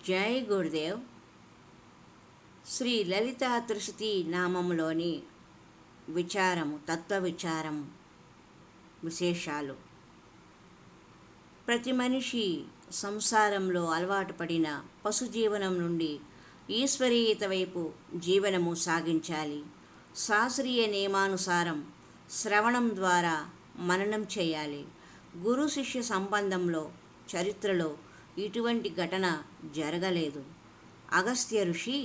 జై గురుదేవ్. శ్రీ లలితా త్రిశతి నామములోని తత్వ విచారము విశేషాలు. ప్రతి మనిషి సంసారంలో అలవాటు పడిన పశుజీవనం నుండి ఈశ్వరీయత వైపు జీవనము సాగించాలి. శాస్త్రీయ నియమానుసారం శ్రవణం ద్వారా మననం చేయాలి. గురు శిష్య సంబంధంలో చరిత్రలో ఇటువంటి ఘటన జరగలేదు. అగస్త్య ఋషి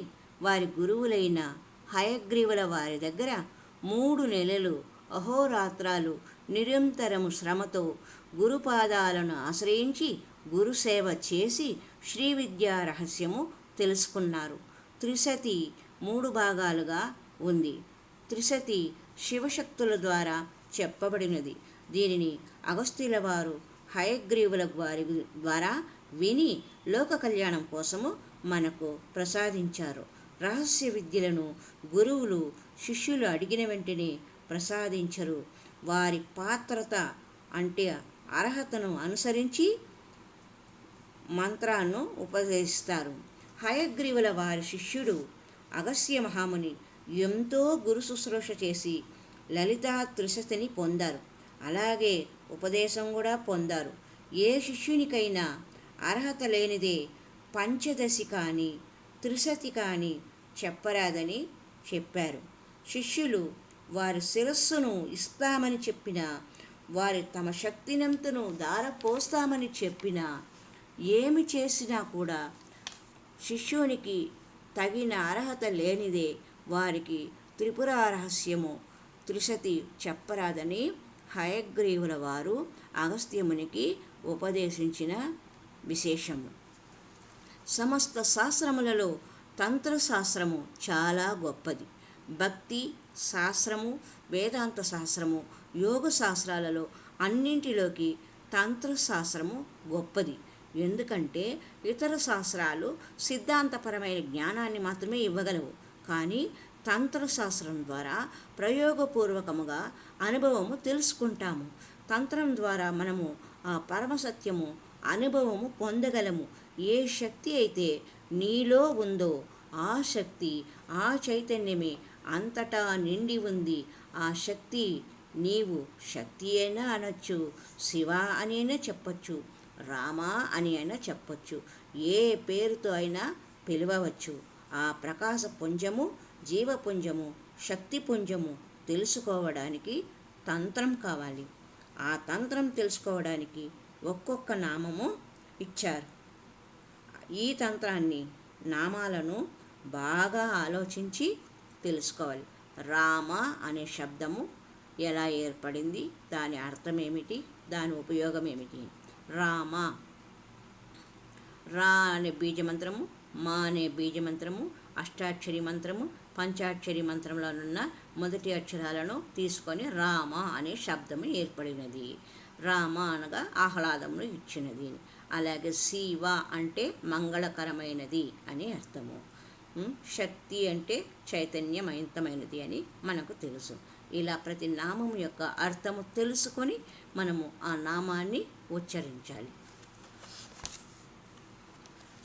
వారి గురువులైన హయగ్రీవుల వారి దగ్గర 3 నెలలు అహోరాత్రాలు నిరంతరము శ్రమతో గురుపాదాలను ఆశ్రయించి గురుసేవ చేసి శ్రీ విద్యా రహస్యము తెలుసుకున్నారు. త్రిశతి 3 భాగాలుగా ఉంది. త్రిశతి శివశక్తుల ద్వారా చెప్పబడినది. దీనిని అగస్త్యుల వారు హయగ్రీవుల వారి ద్వారా విని లోక కళ్యాణం కోసము మనకు ప్రసాదించారు. రహస్య విద్యలను గురువులు శిష్యులు అడిగిన వెంటనే ప్రసాదించరు. వారి పాత్రత అంటే అర్హతను అనుసరించి మంత్రాన్ని ఉపదేశిస్తారు. హయగ్రీవుల వారి శిష్యుడు అగస్త్య మహాముని ఎంతో గురు శుశ్రూష చేసి లలితా త్రిశతిని పొందారు. అలాగే ఉపదేశం కూడా పొందారు. ఏ శిష్యునికైనా అర్హత లేనిదే పంచదశి కానీ త్రిశతి కానీ చెప్పరాదని చెప్పారు. శిష్యులు వారి శిరస్సును ఇస్తామని చెప్పినా, వారి తమ శక్తినంతను దారపోస్తామని చెప్పినా, ఏమి చేసినా కూడా శిష్యునికి తగిన అర్హత లేనిదే వారికి త్రిపుర రహస్యము త్రిశతి చెప్పరాదని హయగ్రీవుల వారు అగస్త్యమునికి ఉపదేశించిన విశేషము. సమస్త శాస్త్రములలో తంత్రశాస్త్రము చాలా గొప్పది. భక్తి శాస్త్రము, వేదాంత శాస్త్రము, యోగ శాస్త్రాలలో అన్నింటిలోకి తంత్రశాస్త్రము గొప్పది. ఎందుకంటే ఇతర శాస్త్రాలు సిద్ధాంతపరమైన జ్ఞానాన్ని మాత్రమే ఇవ్వగలవు. కానీ తంత్రశాస్త్రం ద్వారా ప్రయోగపూర్వకముగా అనుభవము తెలుసుకుంటాము. తంత్రం ద్వారా మనము ఆ పరమసత్యము అనుభవము పొందగలము. ఏ శక్తి అయితే నీలో ఉందో ఆ శక్తి, ఆ చైతన్యమే అంతటా నిండి ఉంది. ఆ శక్తి నీవు శక్తి అయినా అనొచ్చు, శివ అనైనా చెప్పచ్చు, రామ అని అయినా చెప్పచ్చు, ఏ పేరుతో అయినా పిలవవచ్చు. ఆ ప్రకాశ పుంజము, జీవపుంజము, శక్తి పుంజము తెలుసుకోవడానికి తంత్రం కావాలి. ఆ తంత్రం తెలుసుకోవడానికి ఒక్కొక్క నామము ఇచ్చారు. ఈ తంత్రాన్ని నామాలను బాగా ఆలోచించి తెలుసుకోవాలి. రామ అనే శబ్దము ఎలా ఏర్పడింది, దాని అర్థం ఏమిటి, దాని ఉపయోగం ఏమిటి? రామ, రా అనే బీజమంత్రము, మా అనే బీజమంత్రము, అష్టాక్షరి మంత్రము, పంచాక్షరి మంత్రంలోనున్న మొదటి అక్షరాలను తీసుకొని రామ అనే శబ్దము ఏర్పడినది. రామ అనగా ఆహ్లాదమును ఇచ్చినది. అలాగే శివ అంటే మంగళకరమైనది అని అర్థము. శక్తి అంటే చైతన్యమయంతమైనది అని మనకు తెలుసు. ఇలా ప్రతి నామం యొక్క అర్థము తెలుసుకొని మనము ఆ నామాన్ని ఉచ్చరించాలి.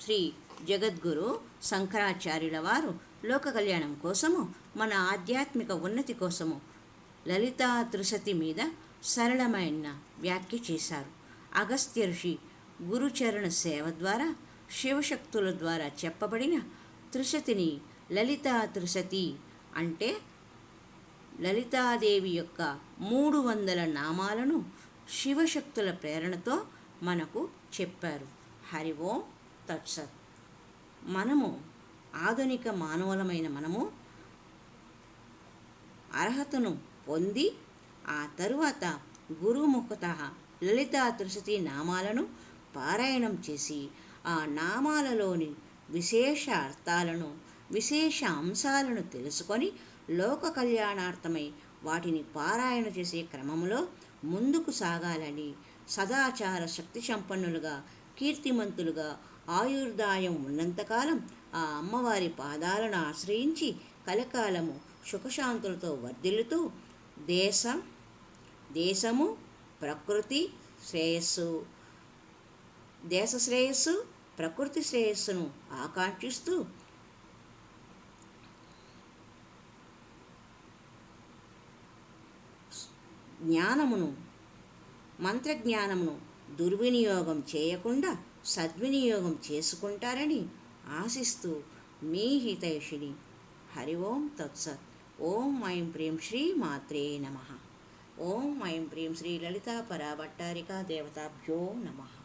శ్రీ జగద్గురు శంకరాచార్యుల వారు లోక కళ్యాణం కోసము, మన ఆధ్యాత్మిక ఉన్నతి కోసము లలితా త్రిశతి మీద సరళమైన వ్యాఖ్య చేశారు. అగస్త్య ఋషి గురుచరణ సేవ ద్వారా శివశక్తుల ద్వారా చెప్పబడిన త్రిశతిని లలితా త్రిశతి అంటే లలితాదేవి యొక్క 300 నామాలను శివశక్తుల ప్రేరణతో మనకు చెప్పారు. హరి ఓం తత్సత్. మనము ఆధునిక మానవులమైన మనము అర్హతను పొంది ఆ తరువాత గురుముఖత లలితా త్రిశతి నామాలను పారాయణం చేసి ఆ నామాలలోని విశేష అర్థాలను, విశేష అంశాలను తెలుసుకొని లోక కళ్యాణార్థమై వాటిని పారాయణ చేసే క్రమంలో ముందుకు సాగాలని, సదాచార శక్తి సంపన్నులుగా, కీర్తిమంతులుగా, ఆయుర్దాయం ఉన్నంతకాలం ఆ అమ్మవారి పాదాలను ఆశ్రయించి కలకాలము సుఖశాంతులతో వర్ధిల్లుతూ దేశము, ప్రకృతి శ్రేయస్సు, దేశ శ్రేయస్సు, ప్రకృతి శ్రేయస్సును ఆకాంక్షిస్తూ జ్ఞానమును మంత్రజ్ఞానమును దుర్వినియోగం చేయకుండా సద్వినియోగం చేసుకుంటారని ఆశిస్తూ మీ హితైషిణి. హరి ఓం తత్సత్. ఓం ఐం ప్రీం శ్రీ మాత్రే నమః. ఓం ఐం ప్రీం శ్రీ లలితా పరాభట్టారికా దేవతాభ్యో నమః.